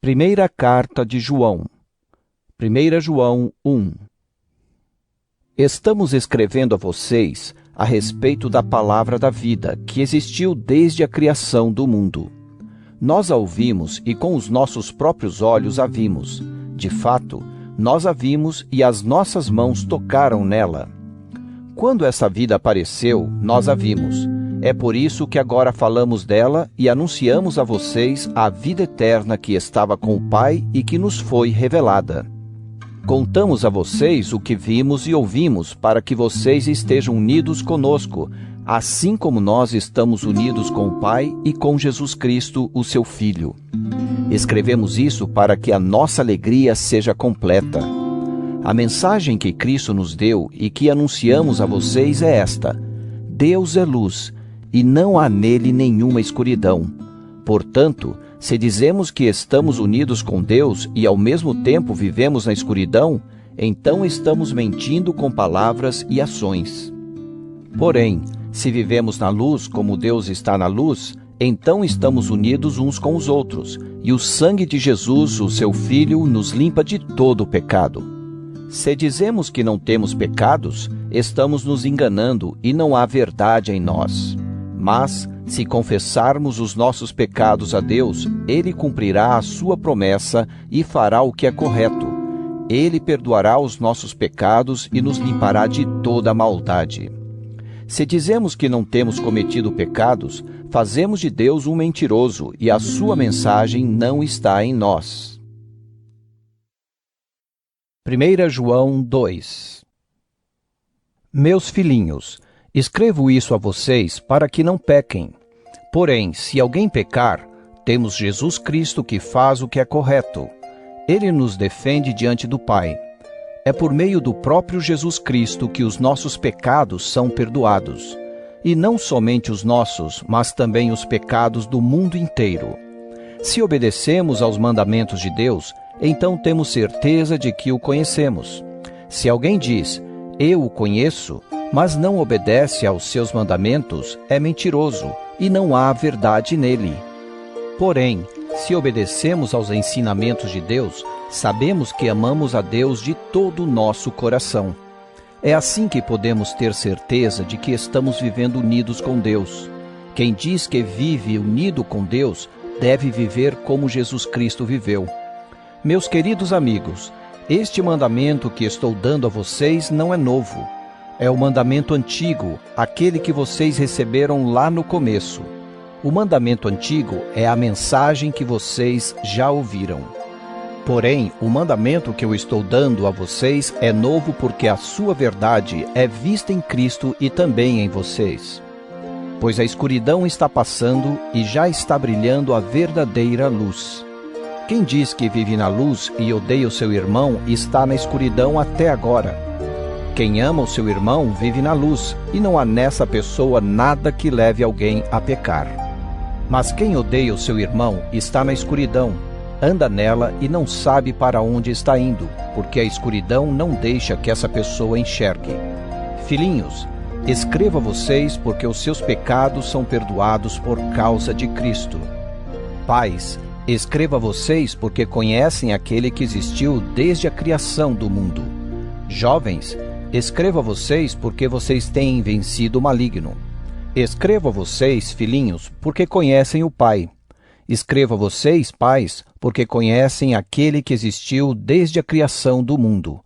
Primeira carta de João. 1 João 1. Estamos escrevendo a vocês a respeito da palavra da vida, que existiu desde a criação do mundo. Nós a ouvimos e com os nossos próprios olhos a vimos. De fato, nós a vimos e as nossas mãos tocaram nela. Quando essa vida apareceu, nós a vimos. É por isso que agora falamos dela e anunciamos a vocês a vida eterna que estava com o Pai e que nos foi revelada. Contamos a vocês o que vimos e ouvimos para que vocês estejam unidos conosco, assim como nós estamos unidos com o Pai e com Jesus Cristo, o seu Filho. Escrevemos isso para que a nossa alegria seja completa. A mensagem que Cristo nos deu e que anunciamos a vocês é esta: Deus é luz, e não há nele nenhuma escuridão. Portanto, se dizemos que estamos unidos com Deus e ao mesmo tempo vivemos na escuridão, então estamos mentindo com palavras e ações. Porém, se vivemos na luz como Deus está na luz, então estamos unidos uns com os outros, e o sangue de Jesus, o seu Filho, nos limpa de todo o pecado. Se dizemos que não temos pecados, estamos nos enganando e não há verdade em nós. Mas, se confessarmos os nossos pecados a Deus, Ele cumprirá a sua promessa e fará o que é correto. Ele perdoará os nossos pecados e nos limpará de toda a maldade. Se dizemos que não temos cometido pecados, fazemos de Deus um mentiroso e a sua mensagem não está em nós. 1 João 2. Meus filhinhos, escrevo isso a vocês para que não pequem. Porém, se alguém pecar, temos Jesus Cristo que faz o que é correto. Ele nos defende diante do Pai. É por meio do próprio Jesus Cristo que os nossos pecados são perdoados. E não somente os nossos, mas também os pecados do mundo inteiro. Se obedecemos aos mandamentos de Deus, então temos certeza de que o conhecemos. Se alguém diz, eu o conheço, mas não obedece aos seus mandamentos, é mentiroso, e não há verdade nele. Porém, se obedecemos aos ensinamentos de Deus, sabemos que amamos a Deus de todo o nosso coração. É assim que podemos ter certeza de que estamos vivendo unidos com Deus. Quem diz que vive unido com Deus, deve viver como Jesus Cristo viveu. Meus queridos amigos, este mandamento que estou dando a vocês não é novo. É o mandamento antigo, aquele que vocês receberam lá no começo. O mandamento antigo é a mensagem que vocês já ouviram. Porém, o mandamento que eu estou dando a vocês é novo porque a sua verdade é vista em Cristo e também em vocês. Pois a escuridão está passando e já está brilhando a verdadeira luz. Quem diz que vive na luz e odeia o seu irmão está na escuridão até agora. Quem ama o seu irmão vive na luz, e não há nessa pessoa nada que leve alguém a pecar. Mas quem odeia o seu irmão está na escuridão, anda nela e não sabe para onde está indo, porque a escuridão não deixa que essa pessoa enxergue. Filhinhos, escrevo a vocês porque os seus pecados são perdoados por causa de Cristo. Pais, escrevo a vocês porque conhecem aquele que existiu desde a criação do mundo. Jovens, escrevo a vocês porque vocês têm vencido o maligno. Escrevo a vocês, filhinhos, porque conhecem o Pai. Escrevo a vocês, pais, porque conhecem aquele que existiu desde a criação do mundo.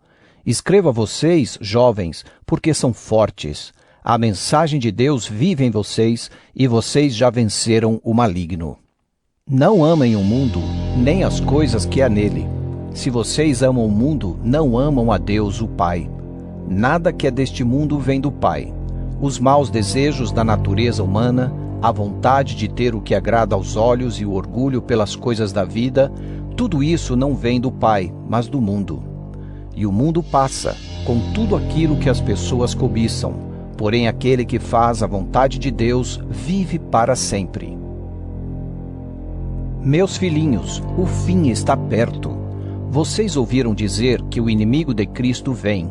Escrevo a vocês, jovens, porque são fortes. A mensagem de Deus vive em vocês e vocês já venceram o maligno. Não amem o mundo, nem as coisas que há nele. Se vocês amam o mundo, não amam a Deus, o Pai. Nada que é deste mundo vem do Pai. Os maus desejos da natureza humana, a vontade de ter o que agrada aos olhos e o orgulho pelas coisas da vida, tudo isso não vem do Pai, mas do mundo. E o mundo passa, com tudo aquilo que as pessoas cobiçam, porém aquele que faz a vontade de Deus vive para sempre. Meus filhinhos, o fim está perto. Vocês ouviram dizer que o inimigo de Cristo vem.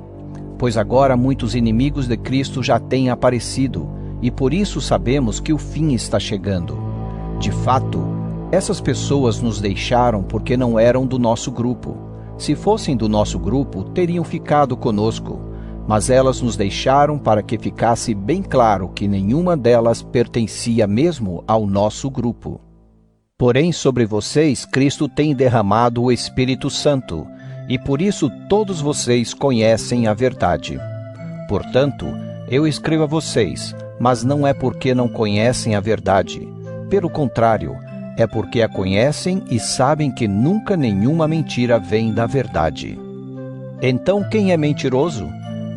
Pois agora muitos inimigos de Cristo já têm aparecido, e por isso sabemos que o fim está chegando. De fato, Essas pessoas nos deixaram porque não eram do nosso grupo. Se fossem do nosso grupo, teriam ficado conosco, mas elas nos deixaram para que ficasse bem claro que nenhuma delas pertencia mesmo ao nosso grupo. Porém, sobre vocês, Cristo tem derramado o Espírito Santo, e por isso todos vocês conhecem a verdade. Portanto, eu escrevo a vocês, mas não é porque não conhecem a verdade. Pelo contrário, é porque a conhecem e sabem que nunca nenhuma mentira vem da verdade. Então, quem é mentiroso?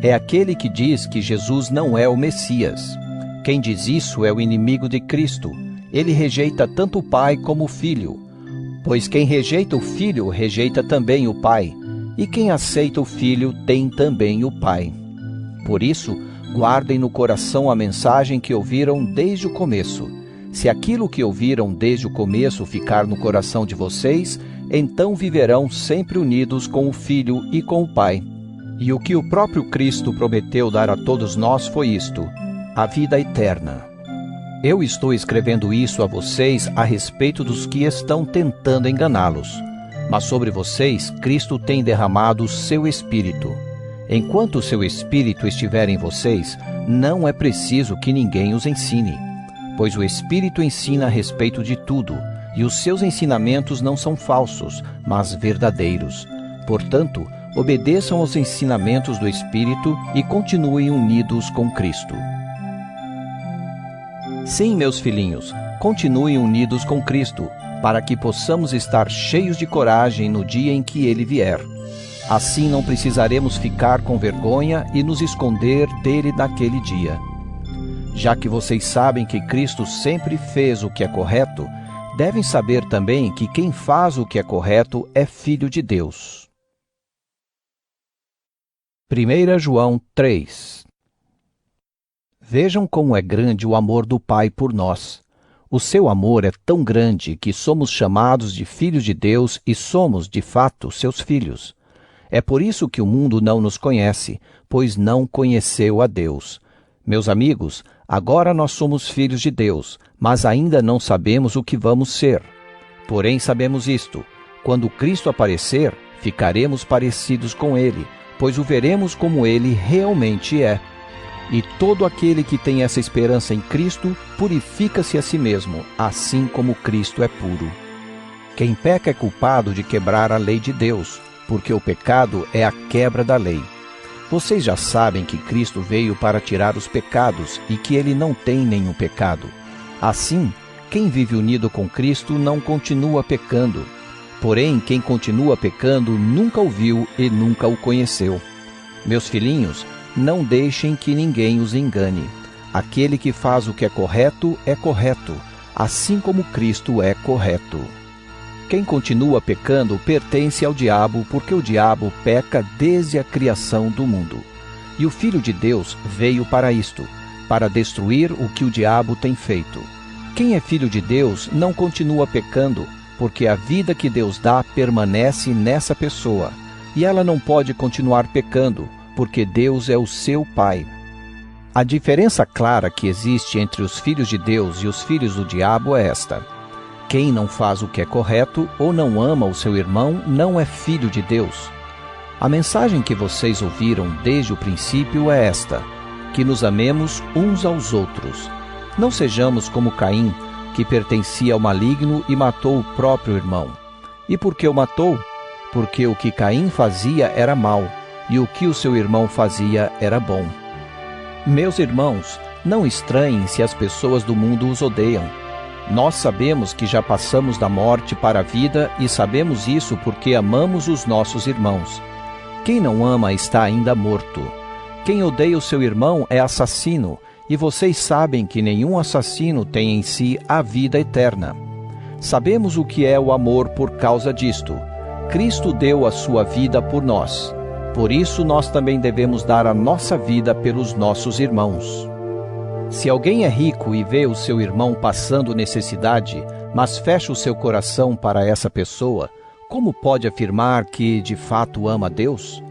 É aquele que diz que Jesus não é o Messias. Quem diz isso é o inimigo de Cristo. Ele rejeita tanto o Pai como o Filho. Pois quem rejeita o Filho, rejeita também o Pai. E quem aceita o Filho, tem também o Pai. Por isso, guardem no coração a mensagem que ouviram desde o começo. Se aquilo que ouviram desde o começo ficar no coração de vocês, então viverão sempre unidos com o Filho e com o Pai. E o que o próprio Cristo prometeu dar a todos nós foi isto: a vida eterna. Eu estou escrevendo isso a vocês a respeito dos que estão tentando enganá-los. Mas sobre vocês, Cristo tem derramado o seu Espírito. Enquanto o seu Espírito estiver em vocês, não é preciso que ninguém os ensine. Pois o Espírito ensina a respeito de tudo, e os seus ensinamentos não são falsos, mas verdadeiros. Portanto, obedeçam aos ensinamentos do Espírito e continuem unidos com Cristo. Sim, meus filhinhos, continuem unidos com Cristo, para que possamos estar cheios de coragem no dia em que Ele vier. Assim não precisaremos ficar com vergonha e nos esconder dele naquele dia. Já que vocês sabem que Cristo sempre fez o que é correto, devem saber também que quem faz o que é correto é filho de Deus. 1 João 3. Vejam como é grande o amor do Pai por nós. O seu amor é tão grande que somos chamados de filhos de Deus e somos, de fato, seus filhos. É por isso que o mundo não nos conhece, pois não conheceu a Deus. Meus amigos, agora nós somos filhos de Deus, mas ainda não sabemos o que vamos ser. Porém sabemos isto: quando Cristo aparecer, ficaremos parecidos com Ele, pois o veremos como Ele realmente é. E todo aquele que tem essa esperança em Cristo purifica-se a si mesmo, assim como Cristo é puro. Quem peca é culpado de quebrar a lei de Deus, porque o pecado é a quebra da lei. Vocês já sabem que Cristo veio para tirar os pecados e que Ele não tem nenhum pecado. Assim, quem vive unido com Cristo não continua pecando. Porém, quem continua pecando nunca o viu e nunca o conheceu. Meus filhinhos, não deixem que ninguém os engane. Aquele que faz o que é correto, assim como Cristo é correto. Quem continua pecando pertence ao diabo, porque o diabo peca desde a criação do mundo. E o Filho de Deus veio para isto, para destruir o que o diabo tem feito. Quem é filho de Deus não continua pecando, porque a vida que Deus dá permanece nessa pessoa, e ela não pode continuar pecando, porque Deus é o seu Pai. A diferença clara que existe entre os filhos de Deus e os filhos do diabo é esta: quem não faz o que é correto ou não ama o seu irmão não é filho de Deus. A mensagem que vocês ouviram desde o princípio é esta: que nos amemos uns aos outros. Não sejamos como Caim, que pertencia ao maligno e matou o próprio irmão. E por que o matou? Porque o que Caim fazia era mal, e o que o seu irmão fazia era bom. Meus irmãos, não estranhem se as pessoas do mundo os odeiam. Nós sabemos que já passamos da morte para a vida e sabemos isso porque amamos os nossos irmãos. Quem não ama está ainda morto. Quem odeia o seu irmão é assassino, e vocês sabem que nenhum assassino tem em si a vida eterna. Sabemos o que é o amor por causa disto. Cristo deu a sua vida por nós. Por isso nós também devemos dar a nossa vida pelos nossos irmãos. Se alguém é rico e vê o seu irmão passando necessidade, mas fecha o seu coração para essa pessoa, como pode afirmar que de fato ama Deus?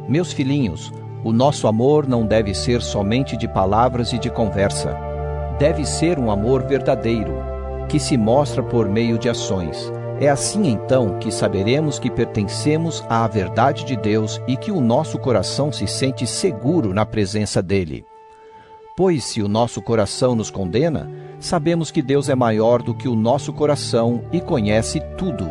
Meus filhinhos, o nosso amor não deve ser somente de palavras e de conversa. Deve ser um amor verdadeiro. que se mostra por meio de ações. É assim então que saberemos que pertencemos à verdade de Deus e que o nosso coração se sente seguro na presença dele. Pois se o nosso coração nos condena, sabemos que Deus é maior do que o nosso coração e conhece tudo.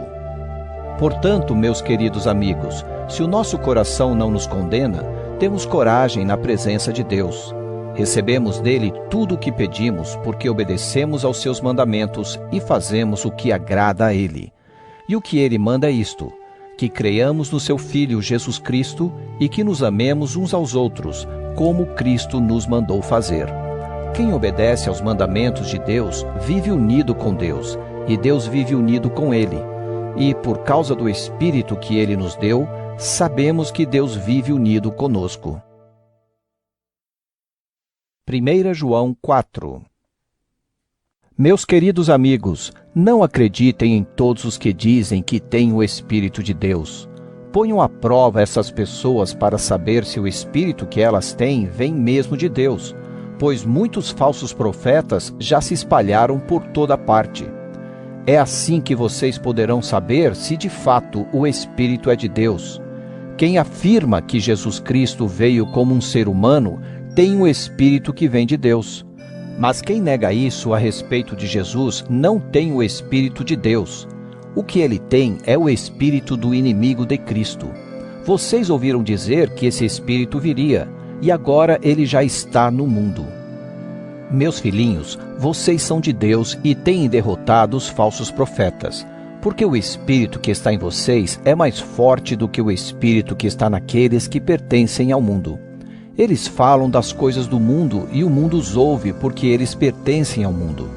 Portanto, meus queridos amigos, se o nosso coração não nos condena, temos coragem na presença de Deus. Recebemos dele tudo o que pedimos, porque obedecemos aos seus mandamentos e fazemos o que agrada a ele. E o que ele manda é isto: que creiamos no seu Filho Jesus Cristo e que nos amemos uns aos outros, como Cristo nos mandou fazer. Quem obedece aos mandamentos de Deus vive unido com Deus, e Deus vive unido com ele. E, por causa do Espírito que ele nos deu, sabemos que Deus vive unido conosco. 1 João 4. Meus queridos amigos, não acreditem em todos os que dizem que têm o Espírito de Deus. Ponham à prova essas pessoas para saber se o Espírito que elas têm vem mesmo de Deus, pois muitos falsos profetas já se espalharam por toda parte. É assim que vocês poderão saber se de fato o Espírito é de Deus. Quem afirma que Jesus Cristo veio como um ser humano tem o Espírito que vem de Deus. Mas quem nega isso a respeito de Jesus não tem o Espírito de Deus. O que ele tem é o espírito do inimigo de Cristo. Vocês ouviram dizer que esse espírito viria, e agora ele já está no mundo. Meus filhinhos, vocês são de Deus e têm derrotado os falsos profetas, porque o espírito que está em vocês é mais forte do que o espírito que está naqueles que pertencem ao mundo. Eles falam das coisas do mundo e o mundo os ouve porque eles pertencem ao mundo.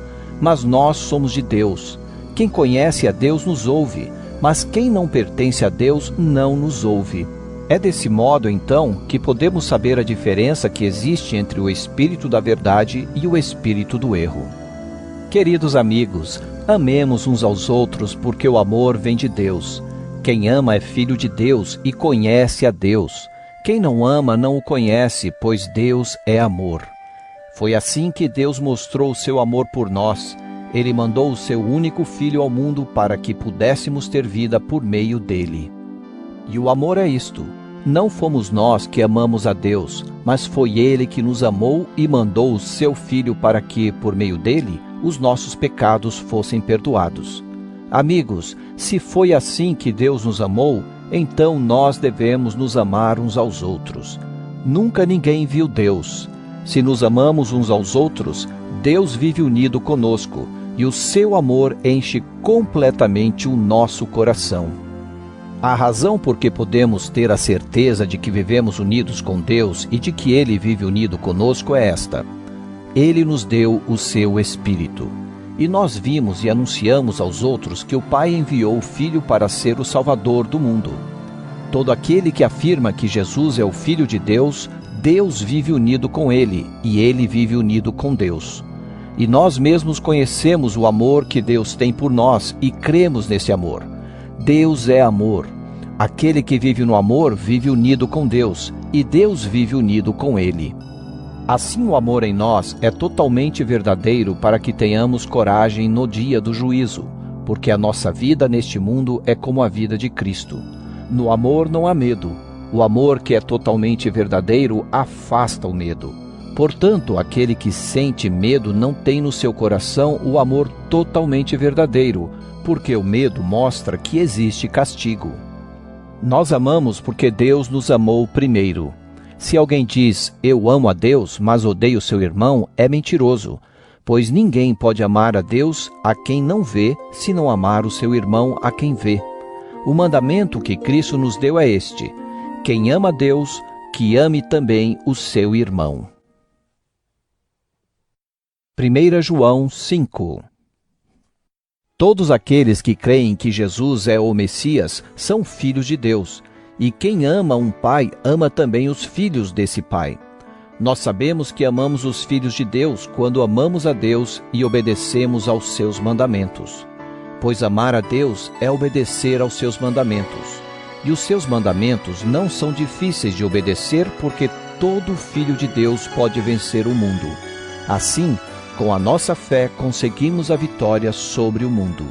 Mas nós somos de Deus. Quem conhece a Deus nos ouve, mas quem não pertence a Deus não nos ouve. É desse modo, então, que podemos saber a diferença que existe entre o espírito da verdade e o espírito do erro. Queridos amigos, amemos uns aos outros porque o amor vem de Deus. Quem ama é filho de Deus e conhece a Deus. Quem não ama não o conhece, pois Deus é amor. Foi assim que Deus mostrou o seu amor por nós. Ele mandou o seu único Filho ao mundo para que pudéssemos ter vida por meio dele. E o amor é isto: não fomos nós que amamos a Deus, mas foi ele que nos amou e mandou o seu Filho para que, por meio dele, os nossos pecados fossem perdoados. Amigos, se foi assim que Deus nos amou, então nós devemos nos amar uns aos outros. Nunca ninguém viu Deus. Se nos amamos uns aos outros, Deus vive unido conosco, e o seu amor enche completamente o nosso coração. A razão por que podemos ter a certeza de que vivemos unidos com Deus e de que Ele vive unido conosco é esta: Ele nos deu o seu Espírito. E nós vimos e anunciamos aos outros que o Pai enviou o Filho para ser o Salvador do mundo. Todo aquele que afirma que Jesus é o Filho de Deus, Deus vive unido com ele, e ele vive unido com Deus. E nós mesmos conhecemos o amor que Deus tem por nós e cremos nesse amor. Deus é amor. Aquele que vive no amor vive unido com Deus, e Deus vive unido com ele. Assim, o amor em nós é totalmente verdadeiro para que tenhamos coragem no dia do juízo, porque a nossa vida neste mundo é como a vida de Cristo. No amor não há medo. O amor que é totalmente verdadeiro afasta o medo. Portanto, aquele que sente medo não tem no seu coração o amor totalmente verdadeiro, porque o medo mostra que existe castigo. Nós amamos porque Deus nos amou primeiro. Se alguém diz, eu amo a Deus, mas odeio seu irmão, é mentiroso, pois ninguém pode amar a Deus a quem não vê, se não amar o seu irmão a quem vê. O mandamento que Cristo nos deu é este: quem ama a Deus, que ame também o seu irmão. 1 João 5. Todos aqueles que creem que Jesus é o Messias são filhos de Deus. E quem ama um pai, ama também os filhos desse pai. Nós sabemos que amamos os filhos de Deus quando amamos a Deus e obedecemos aos seus mandamentos. Pois amar a Deus é obedecer aos seus mandamentos. E os seus mandamentos não são difíceis de obedecer, porque todo filho de Deus pode vencer o mundo. Assim, Com a nossa fé, conseguimos a vitória sobre o mundo.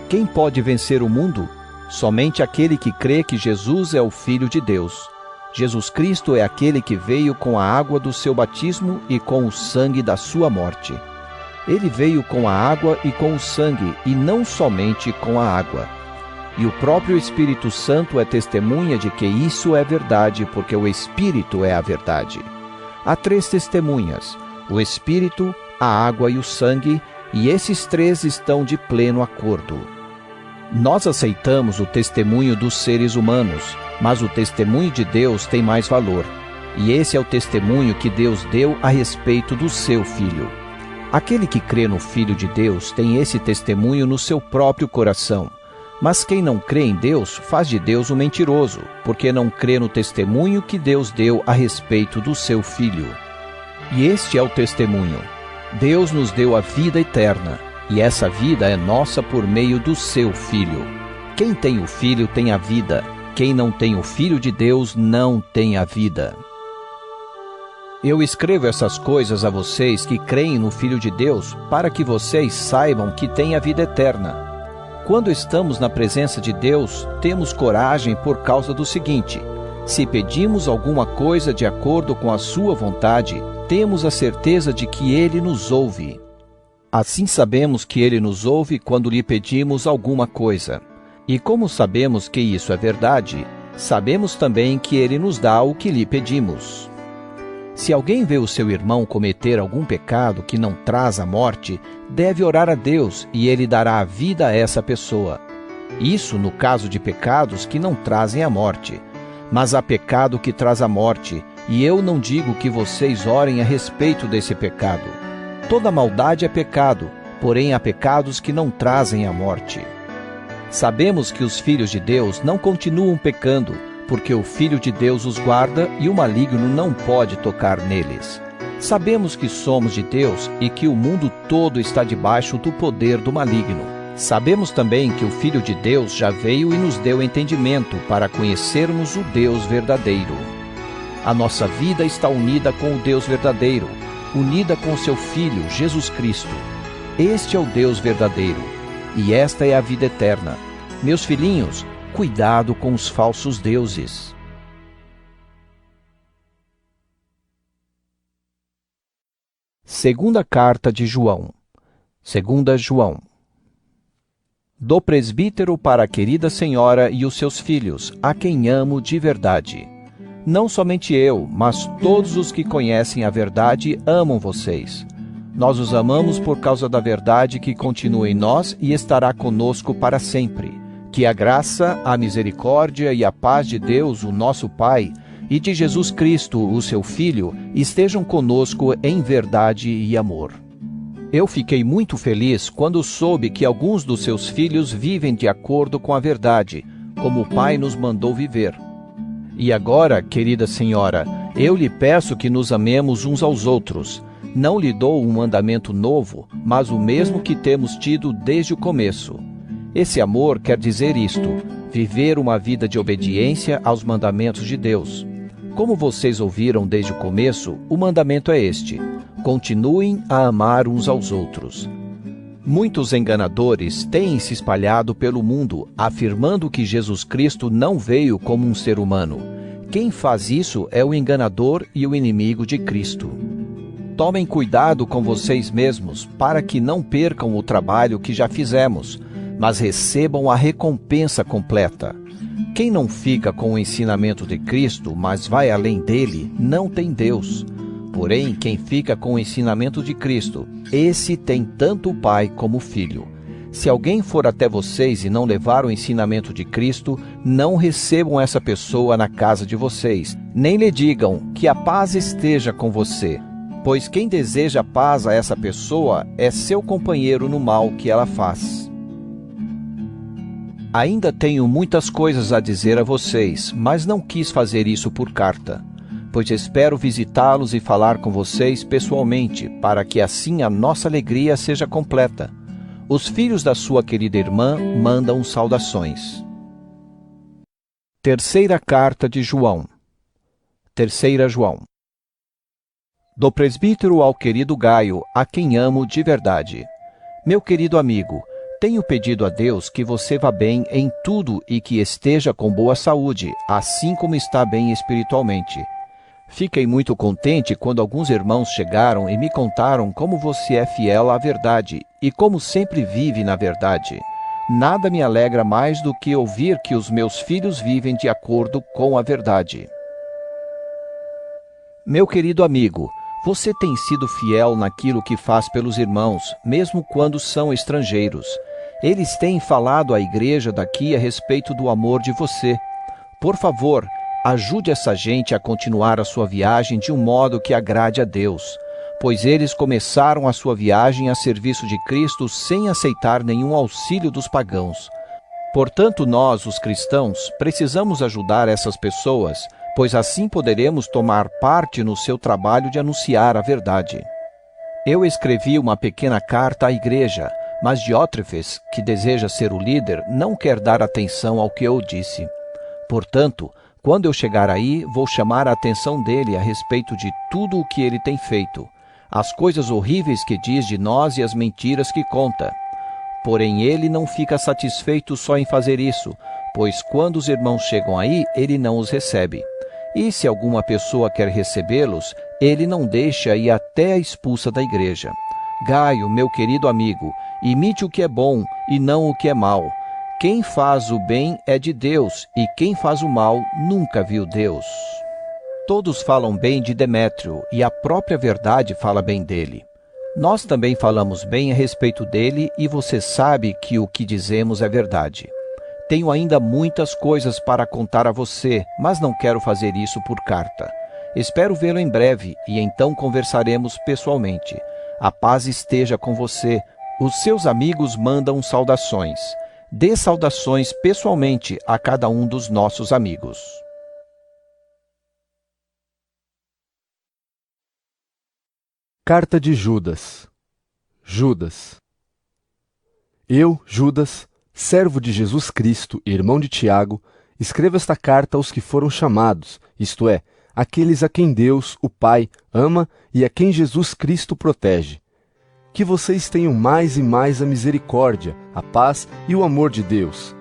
Quem pode vencer o mundo? Somente aquele que crê que Jesus é o Filho de Deus. Jesus Cristo é aquele que veio com a água do seu batismo e com o sangue da sua morte. Ele veio com a água e com o sangue, e não somente com a água. E o próprio Espírito Santo é testemunha de que isso é verdade, porque o Espírito é a verdade. Há 3 testemunhas: o Espírito, a água e o sangue, e esses 3 estão de pleno acordo. Nós aceitamos o testemunho dos seres humanos, mas o testemunho de Deus tem mais valor. E esse é o testemunho que Deus deu a respeito do seu Filho. Aquele que crê no Filho de Deus tem esse testemunho no seu próprio coração. Mas quem não crê em Deus faz de Deus um mentiroso, porque não crê no testemunho que Deus deu a respeito do seu Filho. E este é o testemunho: Deus nos deu a vida eterna, e essa vida é nossa por meio do seu Filho. Quem tem o Filho tem a vida. Quem não tem o Filho de Deus não tem a vida. Eu escrevo essas coisas a vocês que creem no Filho de Deus, para que vocês saibam que têm a vida eterna. Quando estamos na presença de Deus, temos coragem por causa do seguinte: se pedimos alguma coisa de acordo com a sua vontade, temos a certeza de que Ele nos ouve. Assim sabemos que Ele nos ouve quando lhe pedimos alguma coisa. E como sabemos que isso é verdade, sabemos também que Ele nos dá o que lhe pedimos. Se alguém vê o seu irmão cometer algum pecado que não traz a morte, deve orar a Deus e Ele dará a vida a essa pessoa. Isso no caso de pecados que não trazem a morte. Mas há pecado que traz a morte, e eu não digo que vocês orem a respeito desse pecado. Toda maldade é pecado, porém há pecados que não trazem a morte. Sabemos que os filhos de Deus não continuam pecando, porque o Filho de Deus os guarda e o maligno não pode tocar neles. Sabemos que somos de Deus e que o mundo todo está debaixo do poder do maligno. Sabemos também que o Filho de Deus já veio e nos deu entendimento para conhecermos o Deus verdadeiro. A nossa vida está unida com o Deus verdadeiro, unida com seu Filho, Jesus Cristo. Este é o Deus verdadeiro, e esta é a vida eterna. Meus filhinhos, cuidado com os falsos deuses. Segunda carta de João. 2 João. Do presbítero para a querida senhora e os seus filhos, a quem amo de verdade. Não somente eu, mas todos os que conhecem a verdade amam vocês. Nós os amamos por causa da verdade que continua em nós e estará conosco para sempre. Que a graça, a misericórdia e a paz de Deus, o nosso Pai, e de Jesus Cristo, o seu Filho, estejam conosco em verdade e amor. Eu fiquei muito feliz quando soube que alguns dos seus filhos vivem de acordo com a verdade, como o Pai nos mandou viver. E agora, querida senhora, eu lhe peço que nos amemos uns aos outros. Não lhe dou um mandamento novo, mas o mesmo que temos tido desde o começo. Esse amor quer dizer isto: viver uma vida de obediência aos mandamentos de Deus. Como vocês ouviram desde o começo, o mandamento é este: continuem a amar uns aos outros. Muitos enganadores têm se espalhado pelo mundo, afirmando que Jesus Cristo não veio como um ser humano. Quem faz isso é o enganador e o inimigo de Cristo. Tomem cuidado com vocês mesmos, para que não percam o trabalho que já fizemos, mas recebam a recompensa completa. Quem não fica com o ensinamento de Cristo, mas vai além dele, não tem Deus. Porém, quem fica com o ensinamento de Cristo, esse tem tanto o Pai como o Filho. Se alguém for até vocês e não levar o ensinamento de Cristo, não recebam essa pessoa na casa de vocês, nem lhe digam que a paz esteja com você, pois quem deseja paz a essa pessoa é seu companheiro no mal que ela faz. Ainda tenho muitas coisas a dizer a vocês, mas não quis fazer isso por carta, pois espero visitá-los e falar com vocês pessoalmente, para que assim a nossa alegria seja completa. Os filhos da sua querida irmã mandam saudações. Terceira carta de João. 3 João. Do presbítero ao querido Gaio, a quem amo de verdade. Meu querido amigo, tenho pedido a Deus que você vá bem em tudo e que esteja com boa saúde, assim como está bem espiritualmente. Fiquei muito contente quando alguns irmãos chegaram e me contaram como você é fiel à verdade e como sempre vive na verdade. Nada me alegra mais do que ouvir que os meus filhos vivem de acordo com a verdade. Meu querido amigo, você tem sido fiel naquilo que faz pelos irmãos, mesmo quando são estrangeiros. Eles têm falado à igreja daqui a respeito do amor de você. Por favor, ajude essa gente a continuar a sua viagem de um modo que agrade a Deus, pois eles começaram a sua viagem a serviço de Cristo sem aceitar nenhum auxílio dos pagãos. Portanto, nós, os cristãos, precisamos ajudar essas pessoas, pois assim poderemos tomar parte no seu trabalho de anunciar a verdade. Eu escrevi uma pequena carta à igreja, mas Diótrefes, que deseja ser o líder, não quer dar atenção ao que eu disse. Portanto, quando eu chegar aí, vou chamar a atenção dele a respeito de tudo o que ele tem feito, as coisas horríveis que diz de nós e as mentiras que conta. Porém, ele não fica satisfeito só em fazer isso, pois quando os irmãos chegam aí, ele não os recebe. E se alguma pessoa quer recebê-los, ele não deixa e até a expulsa da igreja. Gaio, meu querido amigo, imite o que é bom e não o que é mal. Quem faz o bem é de Deus, e quem faz o mal nunca viu Deus. Todos falam bem de Demétrio, e a própria verdade fala bem dele. Nós também falamos bem a respeito dele, e você sabe que o que dizemos é verdade. Tenho ainda muitas coisas para contar a você, mas não quero fazer isso por carta. Espero vê-lo em breve, e então conversaremos pessoalmente. A paz esteja com você. Os seus amigos mandam saudações. Dê saudações pessoalmente a cada um dos nossos amigos. Carta de Judas. Judas. Eu, Judas, servo de Jesus Cristo e irmão de Tiago, escrevo esta carta aos que foram chamados, isto é, aqueles a quem Deus, o Pai, ama e a quem Jesus Cristo protege. Que vocês tenham mais e mais a misericórdia, a paz e o amor de Deus.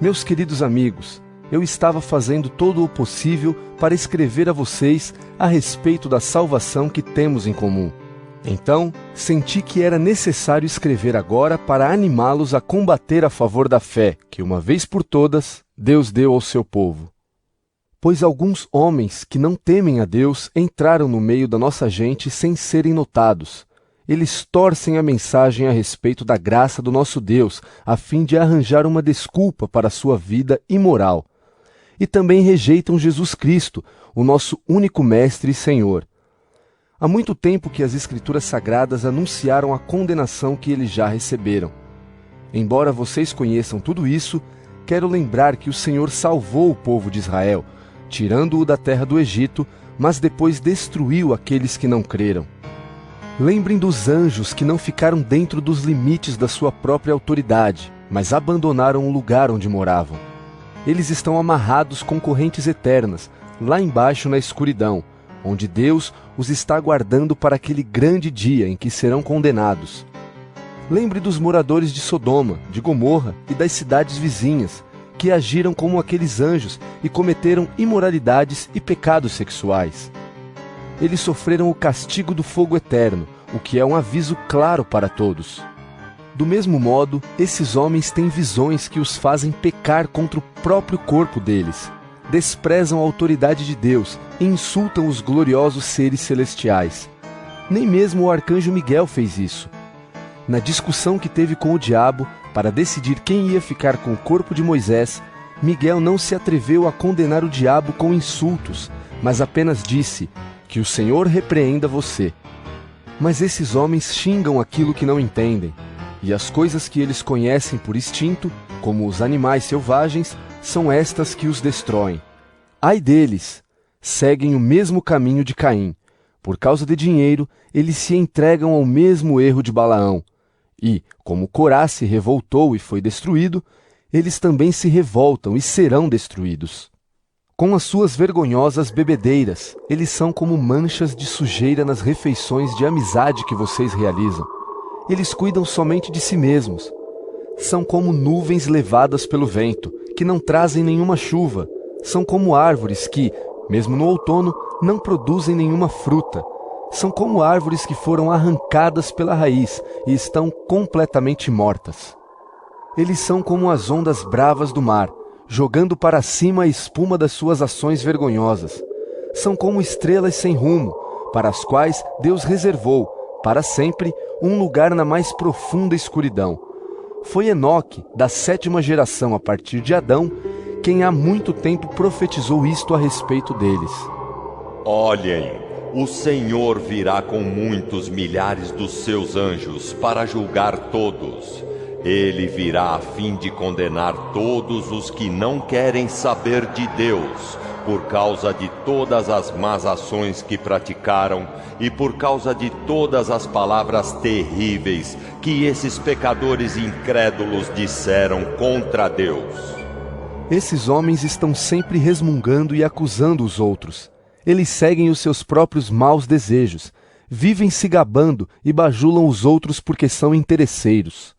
Meus queridos amigos, eu estava fazendo todo o possível para escrever a vocês a respeito da salvação que temos em comum. Então, senti que era necessário escrever agora para animá-los a combater a favor da fé que, uma vez por todas, Deus deu ao seu povo. Pois alguns homens que não temem a Deus entraram no meio da nossa gente sem serem notados. Eles torcem a mensagem a respeito da graça do nosso Deus, a fim de arranjar uma desculpa para a sua vida imoral. E também rejeitam Jesus Cristo, o nosso único Mestre e Senhor. Há muito tempo que as Escrituras Sagradas anunciaram a condenação que eles já receberam. Embora vocês conheçam tudo isso, quero lembrar que o Senhor salvou o povo de Israel, tirando-o da terra do Egito, mas depois destruiu aqueles que não creram. Lembrem dos anjos que não ficaram dentro dos limites da sua própria autoridade, mas abandonaram o lugar onde moravam. Eles estão amarrados com correntes eternas, lá embaixo na escuridão, onde Deus os está aguardando para aquele grande dia em que serão condenados. Lembre dos moradores de Sodoma, de Gomorra e das cidades vizinhas, que agiram como aqueles anjos e cometeram imoralidades e pecados sexuais. Eles sofreram o castigo do fogo eterno, o que é um aviso claro para todos. Do mesmo modo, esses homens têm visões que os fazem pecar contra o próprio corpo deles. Desprezam a autoridade de Deus e insultam os gloriosos seres celestiais. Nem mesmo o arcanjo Miguel fez isso. Na discussão que teve com o diabo para decidir quem ia ficar com o corpo de Moisés, Miguel não se atreveu a condenar o diabo com insultos, mas apenas disse: "Que o Senhor repreenda você." Mas esses homens xingam aquilo que não entendem, e as coisas que eles conhecem por instinto, como os animais selvagens, são estas que os destroem. Ai deles! Seguem o mesmo caminho de Caim. Por causa de dinheiro, eles se entregam ao mesmo erro de Balaão. E, como Corá se revoltou e foi destruído, eles também se revoltam e serão destruídos. Com as suas vergonhosas bebedeiras, eles são como manchas de sujeira nas refeições de amizade que vocês realizam. Eles cuidam somente de si mesmos. São como nuvens levadas pelo vento, que não trazem nenhuma chuva. São como árvores que, mesmo no outono, não produzem nenhuma fruta. São como árvores que foram arrancadas pela raiz e estão completamente mortas. Eles são como as ondas bravas do mar, jogando para cima a espuma das suas ações vergonhosas. São como estrelas sem rumo, para as quais Deus reservou, para sempre, um lugar na mais profunda escuridão. Foi Enoque, da 7ª geração a partir de Adão, quem há muito tempo profetizou isto a respeito deles. Olhem, o Senhor virá com muitos milhares dos seus anjos para julgar todos. Ele virá a fim de condenar todos os que não querem saber de Deus, por causa de todas as más ações que praticaram e por causa de todas as palavras terríveis que esses pecadores incrédulos disseram contra Deus. Esses homens estão sempre resmungando e acusando os outros. Eles seguem os seus próprios maus desejos, vivem se gabando e bajulam os outros porque são interesseiros.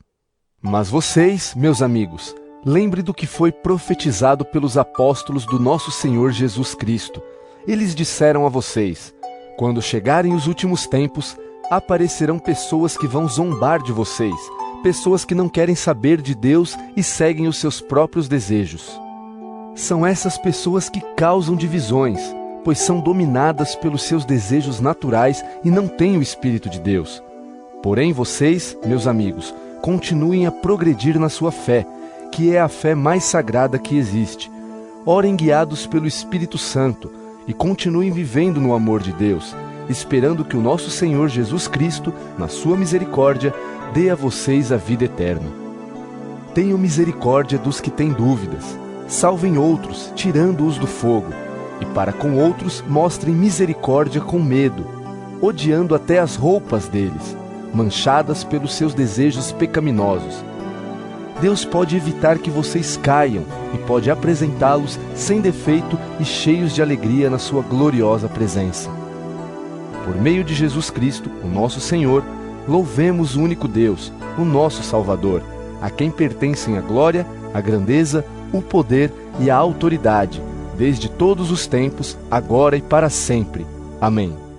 Mas vocês, meus amigos, lembre do que foi profetizado pelos apóstolos do nosso Senhor Jesus Cristo. Eles disseram a vocês: quando chegarem os últimos tempos, aparecerão pessoas que vão zombar de vocês, pessoas que não querem saber de Deus e seguem os seus próprios desejos. São essas pessoas que causam divisões, pois são dominadas pelos seus desejos naturais e não têm o Espírito de Deus. Porém vocês, meus amigos, continuem a progredir na sua fé, que é a fé mais sagrada que existe. Orem guiados pelo Espírito Santo e continuem vivendo no amor de Deus, esperando que o nosso Senhor Jesus Cristo, na sua misericórdia, dê a vocês a vida eterna. Tenham misericórdia dos que têm dúvidas, salvem outros, tirando-os do fogo, e para com outros mostrem misericórdia com medo, odiando até as roupas deles, manchadas pelos seus desejos pecaminosos. Deus pode evitar que vocês caiam e pode apresentá-los sem defeito e cheios de alegria na sua gloriosa presença. Por meio de Jesus Cristo, o nosso Senhor, louvemos o único Deus, o nosso Salvador, a quem pertencem a glória, a grandeza, o poder e a autoridade, desde todos os tempos, agora e para sempre. Amém.